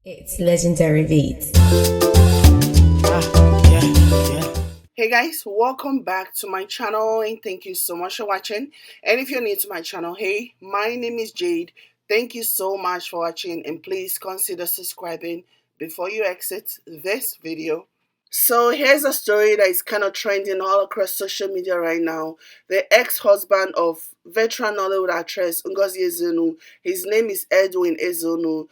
It's legendary beats. Hey guys, welcome back to my channel and thank you so much for watching. And if you're new to my channel, hey, my name is Jade. Thank you so much for watching and please consider subscribing before you exit this video. So here's a story that is kind of trending all across social media right now. The ex-husband of veteran Nollywood actress Ngozi Ezeonu, his name is Edwin Ezeonu.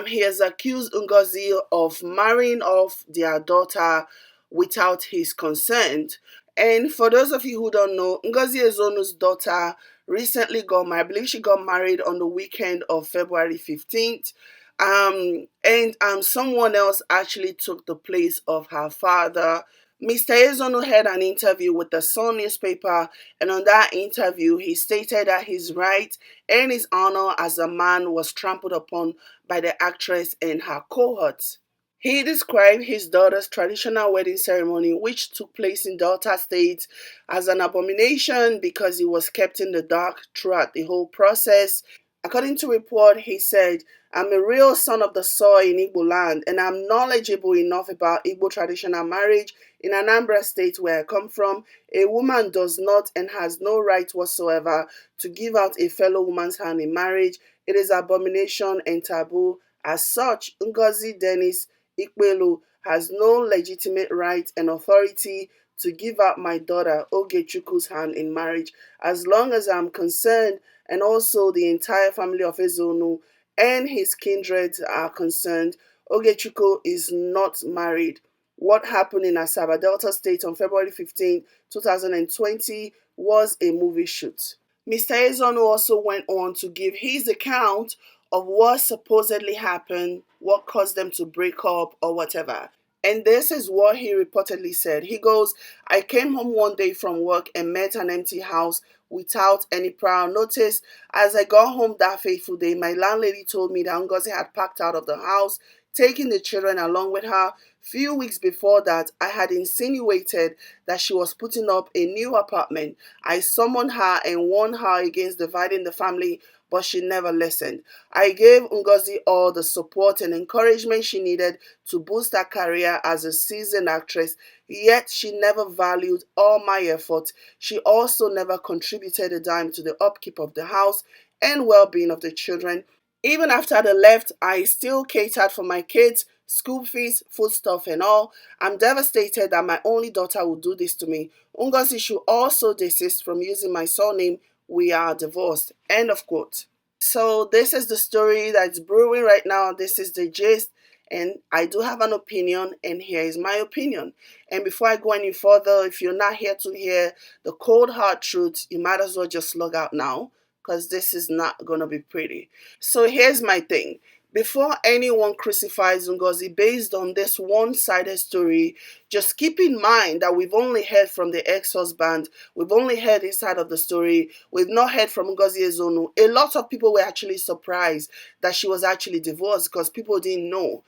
He has accused Ngozi of marrying off their daughter without his consent. And for those of you who don't know, Ngozi Ezeonu's daughter recently got married. I believe she got married on the weekend of February 15th. And someone else actually took the place of her father. Mr. Ezeonu had an interview with the Sun newspaper, and on that interview, he stated that his right and his honor as a man was trampled upon by the actress and her cohorts. He described his daughter's traditional wedding ceremony, which took place in Delta State, as an abomination because he was kept in the dark throughout the whole process. According to report, he said, "I'm a real son of the soil in Igbo land, and I'm knowledgeable enough about Igbo traditional marriage. In Anambra State, where I come from, a woman does not and has no right whatsoever to give out a fellow woman's hand in marriage. It is abomination and taboo. As such, Ngozi Dennis Ikpelu has no legitimate right and authority to give out my daughter Ogechukwu's hand in marriage. As long as I'm concerned, and also the entire family of Ezeonu and his kindred are concerned, Ogechukwu is not married. What happened in Asaba, Delta State on February 15, 2020 was a movie shoot." Mr. Ezeonu also went on to give his account of what supposedly happened, what caused them to break up or whatever. And this is what he reportedly said. He goes, "I came home one day from work and met an empty house without any prior notice. As I got home that fateful day, my landlady told me that Ngozi had packed out of the house, taking the children along with her. Few weeks before that, I had insinuated that she was putting up a new apartment. I summoned her and warned her against dividing the family, but she never listened. I gave Ngozi all the support and encouragement she needed to boost her career as a seasoned actress, yet she never valued all my effort. She also never contributed a dime to the upkeep of the house and well-being of the children. Even after they left, I still catered for my kids, school fees, foodstuff and all. I'm devastated that my only daughter would do this to me. Ngozi should also desist from using my surname. We are divorced." End of quote. So this is the story that's brewing right now. This is the gist, and I do have an opinion, and here is my opinion. And before I go any further, if you're not here to hear the cold hard truth, you might as well just log out now, because this is not gonna be pretty. So here's my thing. Before anyone crucifies Ngozi based on this one-sided story, just keep in mind that we've only heard from the ex-husband. We've only heard his side of the story. We've not heard from Ngozi Ezeonu. A lot of people were actually surprised that she was actually divorced because people didn't know,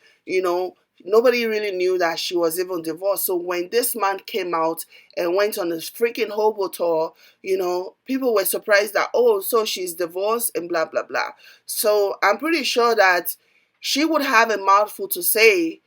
Nobody really knew that she was even divorced. So when this man came out and went on a freaking hobo tour, people were surprised that, oh, so she's divorced and blah, blah, blah. So I'm pretty sure that she would have a mouthful to say,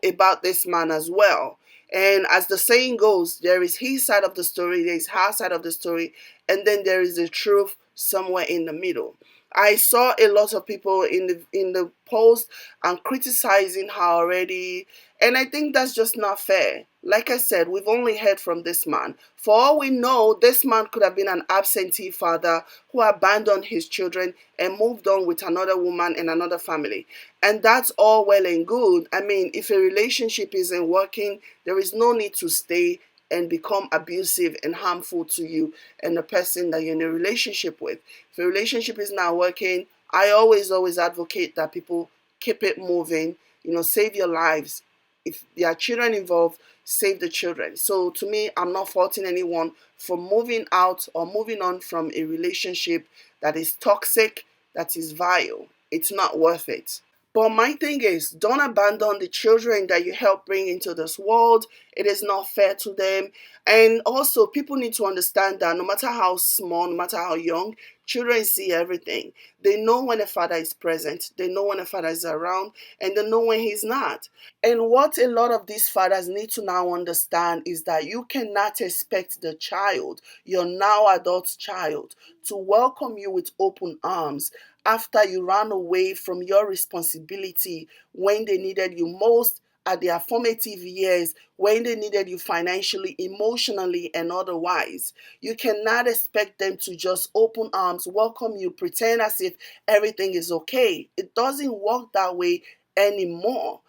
about this man as well. And as the saying goes, there is his side of the story, there is her side of the story, and then there is the truth somewhere in the middle. I saw a lot of people in the post and criticizing her already, and I think that's just not fair. Like I said, we've only heard from this man. For all we know, this man could have been an absentee father who abandoned his children and moved on with another woman and another family. And that's all well and good. I mean, if a relationship isn't working, there is no need to stay and become abusive and harmful to you and the person that you're in a relationship with. If a relationship is not working, I always advocate that people keep it moving, save your lives. If there are children involved, save the children. So to me, I'm not faulting anyone for moving out or moving on from a relationship that is toxic, that is vile. It's not worth it. But my thing is, don't abandon the children that you helped bring into this world It is not fair to them. And also, people need to understand that no matter how small, no matter how young, children see everything. They know when a father is present, they know when a father is around, and they know when he's not. And what a lot of these fathers need to now understand is that you cannot expect the child, your now adult child, to welcome you with open arms after you ran away from your responsibility when they needed you most at their formative years, when they needed you financially, emotionally, and otherwise. You cannot expect them to just open arms, welcome you, pretend as if everything is okay. It doesn't work that way anymore.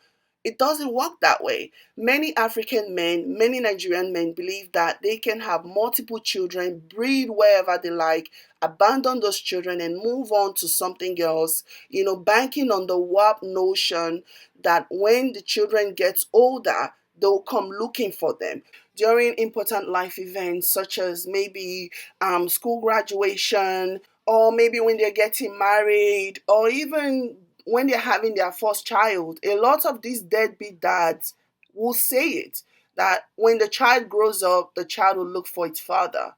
It doesn't work that way. Many African men, many Nigerian men believe that they can have multiple children, breed wherever they like, abandon those children and move on to something else, banking on the warped notion that when the children get older, they'll come looking for them during important life events such as maybe school graduation, or maybe when they're getting married, or even when they're having their first child. A lot of these deadbeat dads will say it, that when the child grows up, the child will look for its father.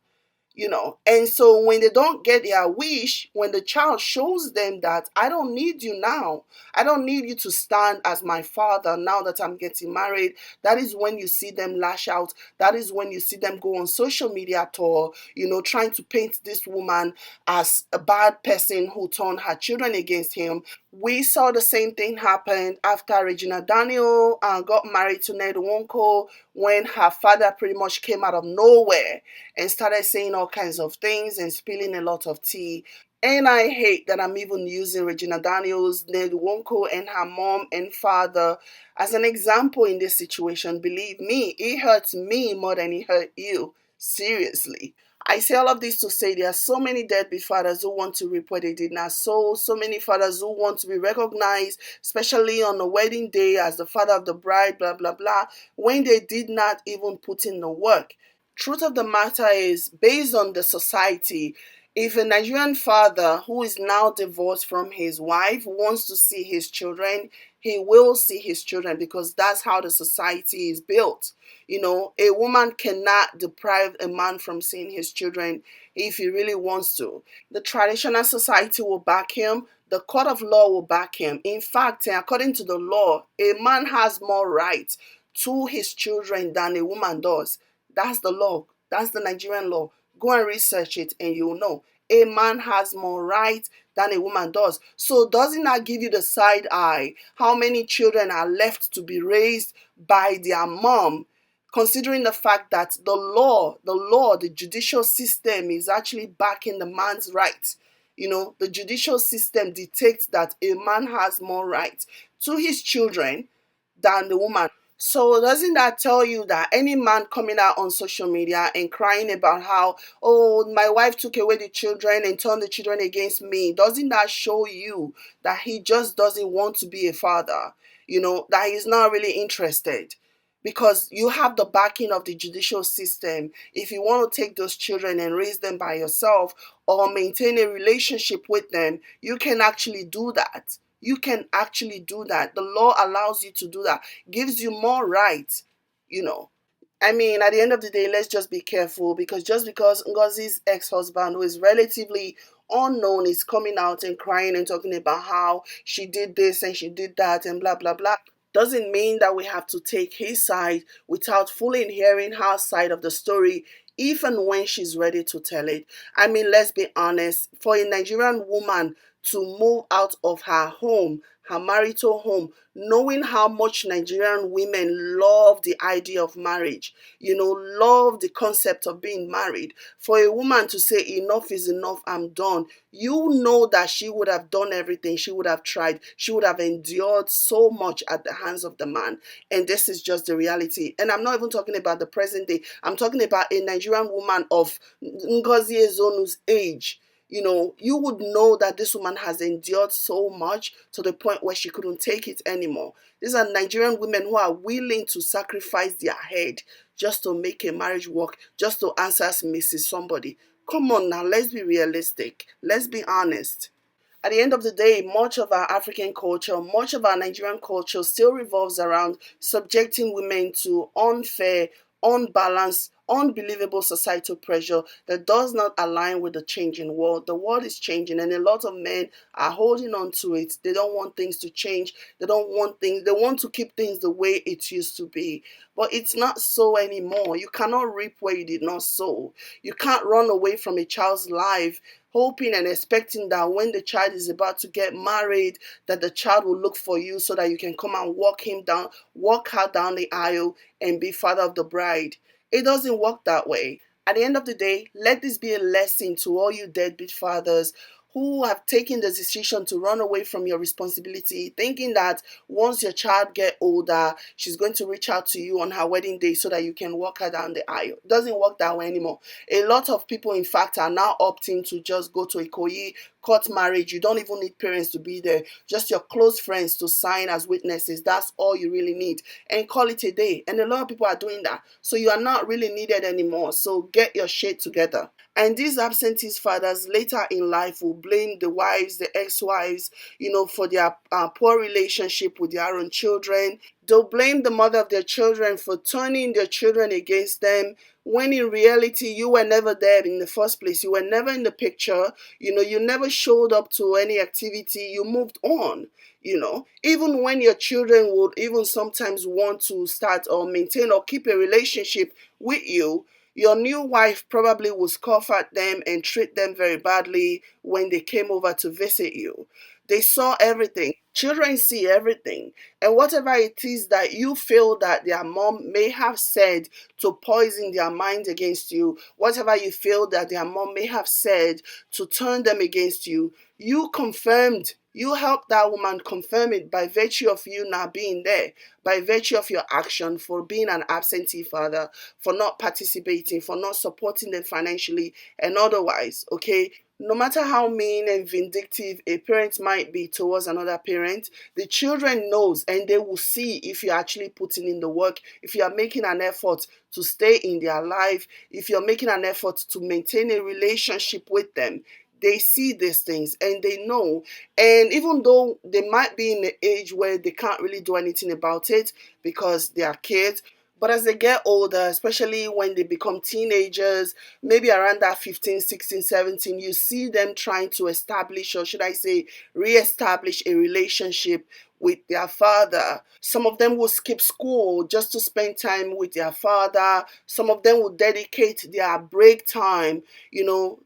And so when they don't get their wish, when the child shows them that I don't need you now, I don't need you to stand as my father now that I'm getting married, that is when you see them lash out. That is when you see them go on social media tour, trying to paint this woman as a bad person who turned her children against him. We saw the same thing happen after Regina Daniel got married to Ned Nwoko, when her father pretty much came out of nowhere and started saying all kinds of things and spilling a lot of tea. And I hate that I'm even using Regina Daniels, Ned Nwoko, and her mom and father as an example in this situation. Believe me, it hurts me more than it hurt you. Seriously. I say all of this to say there are so many deadbeat fathers who want to reap what they did not sow, so many fathers who want to be recognized, especially on the wedding day, as the father of the bride, blah, blah, blah, when they did not even put in the work. Truth of the matter is, based on the society, if a Nigerian father who is now divorced from his wife wants to see his children, he will see his children, because that's how the society is built. A woman cannot deprive a man from seeing his children if he really wants to. The traditional society will back him. The court of law will back him. In fact, according to the law, a man has more rights to his children than a woman does. That's the law. That's the Nigerian law. Go and research it and you'll know. A man has more rights than a woman does. So doesn't that give you the side eye? How many children are left to be raised by their mom, considering the fact that the judicial system is actually backing the man's rights? The judicial system dictates that a man has more rights to his children than the woman. So doesn't that tell you that any man coming out on social media and crying about how, oh, my wife took away the children and turned the children against me, doesn't that show you that he just doesn't want to be a father? That he's not really interested? Because you have the backing of the judicial system. If you want to take those children and raise them by yourself or maintain a relationship with them, you can actually do that. You can actually do that. The law allows you to do that, gives you more rights, you know. I mean, at the end of the day, let's just be careful, because just because Ngozi's ex-husband, who is relatively unknown, is coming out and crying and talking about how she did this and she did that and blah, blah, blah, doesn't mean that we have to take his side without fully hearing her side of the story, even when she's ready to tell it. I mean, let's be honest, for a Nigerian woman to move out of her home, her marital home, knowing how much Nigerian women love the idea of marriage, love the concept of being married. For a woman to say enough is enough, I'm done, you know that she would have done everything, she would have tried, she would have endured so much at the hands of the man. And this is just the reality. And I'm not even talking about the present day. I'm talking about a Nigerian woman of Ngozi Ezeonu's age. You would know that this woman has endured so much to the point where she couldn't take it anymore. These are Nigerian women who are willing to sacrifice their head just to make a marriage work, just to answer as Mrs. Somebody. Come on now, let's be realistic. Let's be honest. At the end of the day, much of our African culture, much of our Nigerian culture still revolves around subjecting women to unfair, unbalanced, unbelievable societal pressure that does not align with the changing world. The world is changing, and a lot of men are holding on to it. They don't want things to change. They want to keep things the way it used to be. But it's not so anymore. You cannot reap where you did not sow. You can't run away from a child's life hoping and expecting that when the child is about to get married, that the child will look for you so that you can come and walk her down the aisle and be father of the bride. It doesn't work that way. At the end of the day, let this be a lesson to all you deadbeat fathers who have taken the decision to run away from your responsibility, thinking that once your child get older, she's going to reach out to you on her wedding day so that you can walk her down the aisle. It doesn't work that way anymore. A lot of people, in fact, are now opting to just go to Ikoyi, court marriage. You don't even need parents to be there. Just your close friends to sign as witnesses. That's all you really need. And call it a day. And a lot of people are doing that. So you are not really needed anymore. So get your shit together. And these absentee fathers later in life will blame the wives, the ex-wives, for their poor relationship with their own children. They'll blame the mother of their children for turning their children against them, when in reality you were never there in the first place. You were never in the picture. You never showed up to any activity. You moved on. Even when your children would even sometimes want to start or maintain or keep a relationship with you, your new wife probably would scoff at them and treat them very badly when they came over to visit you. They saw everything. Children see everything. And whatever it is that you feel that their mom may have said to poison their mind against you, whatever you feel that their mom may have said to turn them against you, you confirmed. You helped that woman confirm it by virtue of you not being there, by virtue of your action for being an absentee father, for not participating, for not supporting them financially and otherwise, okay? No matter how mean and vindictive a parent might be towards another parent, the children knows and they will see if you're actually putting in the work, if you are making an effort to stay in their life, if you're making an effort to maintain a relationship with them. They see these things and they know. And even though they might be in the age where they can't really do anything about it because they are kids, but as they get older, especially when they become teenagers, maybe around that 15, 16, 17, you see them trying to establish, or should I say, re-establish a relationship with their father. Some of them will skip school just to spend time with their father. Some of them will dedicate their break time,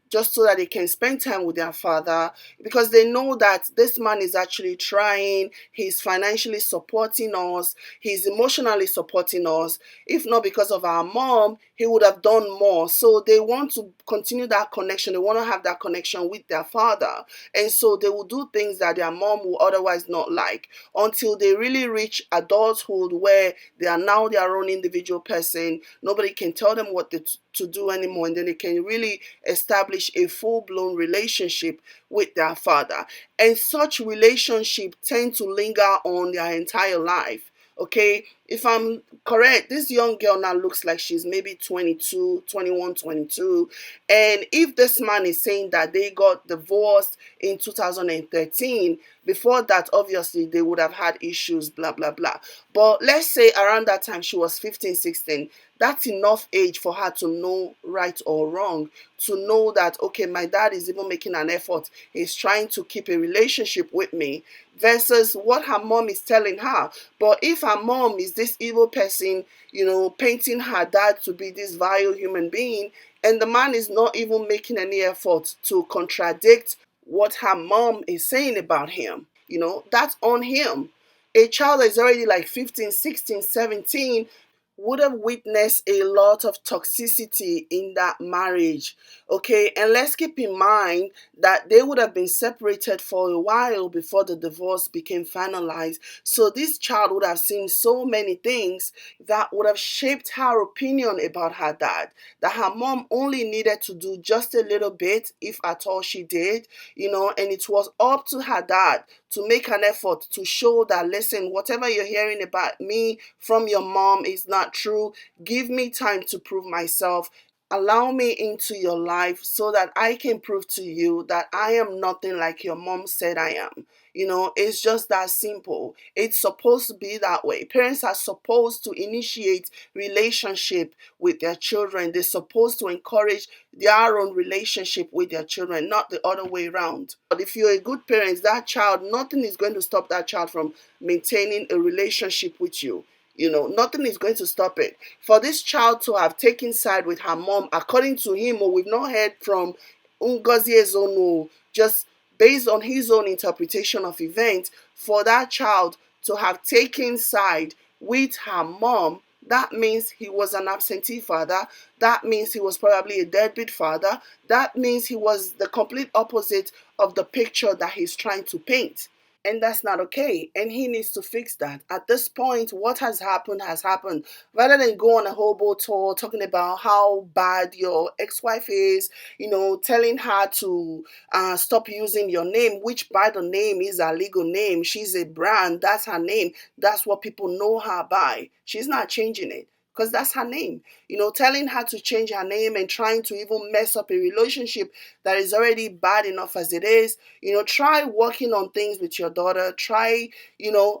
just so that they can spend time with their father, because they know that this man is actually trying, he's financially supporting us, he's emotionally supporting us. If not because of our mom, he would have done more. So they want to continue that connection. They want to have that connection with their father. And so they will do things that their mom will otherwise not like, until they really reach adulthood where they are now their own individual person. Nobody can tell them what to do anymore, and then they can really establish a full-blown relationship with their father. And such relationship tend to linger on their entire life. Okay, if I'm correct, this young girl now looks like she's maybe 22, 21, 22. And if this man is saying that they got divorced in 2013, before that, obviously, they would have had issues, blah, blah, blah. But let's say around that time she was 15, 16. That's enough age for her to know right or wrong, to know that, okay, my dad is even making an effort. He's trying to keep a relationship with me, versus what her mom is telling her. But if her mom is this evil person, painting her dad to be this vile human being, and the man is not even making any effort to contradict what her mom is saying about him, that's on him. A child that is already like 15, 16, 17 would have witnessed a lot of toxicity in that marriage. Okay, and let's keep in mind that they would have been separated for a while before the divorce became finalized. So this child would have seen so many things that would have shaped her opinion about her dad, that her mom only needed to do just a little bit, if at all she did, and it was up to her dad to make an effort to show that, listen, whatever you're hearing about me from your mom is not true. Give me time to prove myself. allow me into your life so that I can prove to you that I am nothing like your mom said I am. It's just that simple. It's supposed to be that way. Parents are supposed to initiate relationship with their children. They're supposed to encourage their own relationship with their children, not the other way around. But if you're a good parent, that child, nothing is going to stop that child from maintaining a relationship with you. Nothing is going to stop it. For this child to have taken side with her mom, according to him, or we've not heard from Ngozi Ezeonu, just based on his own interpretation of events, for that child to have taken side with her mom, that means he was an absentee father. That means he was probably a deadbeat father. That means he was the complete opposite of the picture that he's trying to paint. And that's not okay. And he needs to fix that. At this point, what has happened has happened. Rather than go on a hobo tour talking about how bad your ex-wife is, telling her to stop using your name, which by the name is her legal name. She's a brand. That's her name. That's what people know her by. She's not changing it, because that's her name. Telling her to change her name and trying to even mess up a relationship that is already bad enough as it is. Try working on things with your daughter. Try,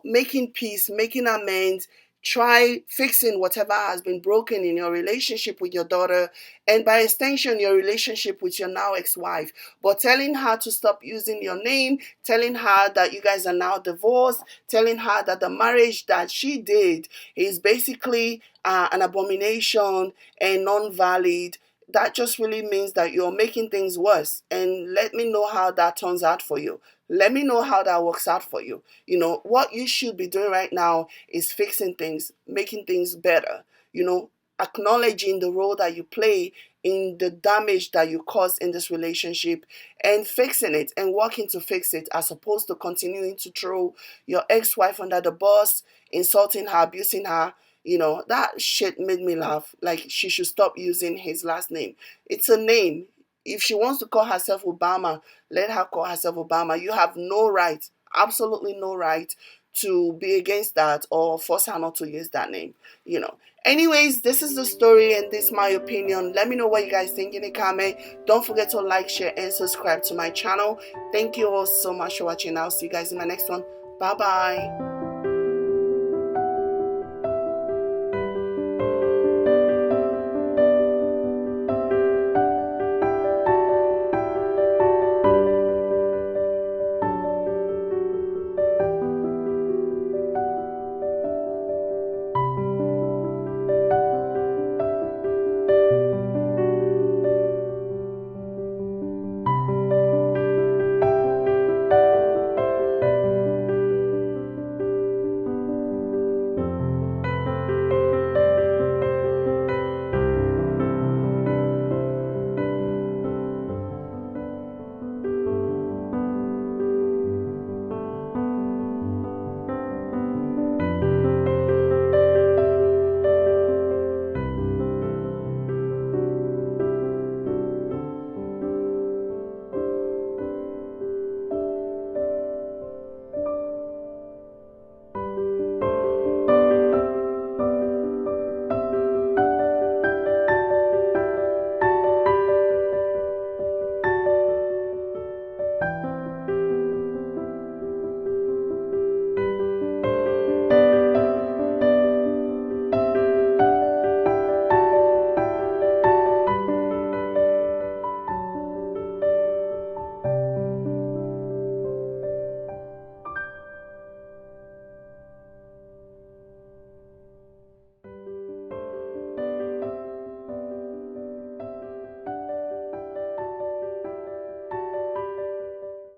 making peace, making amends. Try fixing whatever has been broken in your relationship with your daughter, and by extension, your relationship with your now ex-wife. But telling her to stop using your name, telling her that you guys are now divorced, telling her that the marriage that she did is basically an abomination and non-valid, that just really means that you're making things worse. And let me know how that turns out for you. Let me know how that works out for you. What you should be doing right now is fixing things, making things better, acknowledging the role that you play in the damage that you cause in this relationship, and fixing it and working to fix it, as opposed to continuing to throw your ex-wife under the bus, insulting her, abusing her. That shit made me laugh. Like, she should stop using his last name. It's a name. If she wants to call herself Obama, let her call herself Obama. You have no right, absolutely no right, to be against that or force her not to use that name. Anyways, this is the story and this is my opinion. Let me know what you guys think in the comment. Don't forget to like, share, and subscribe to my channel. Thank you all so much for watching. I'll see you guys in my next one. Bye bye.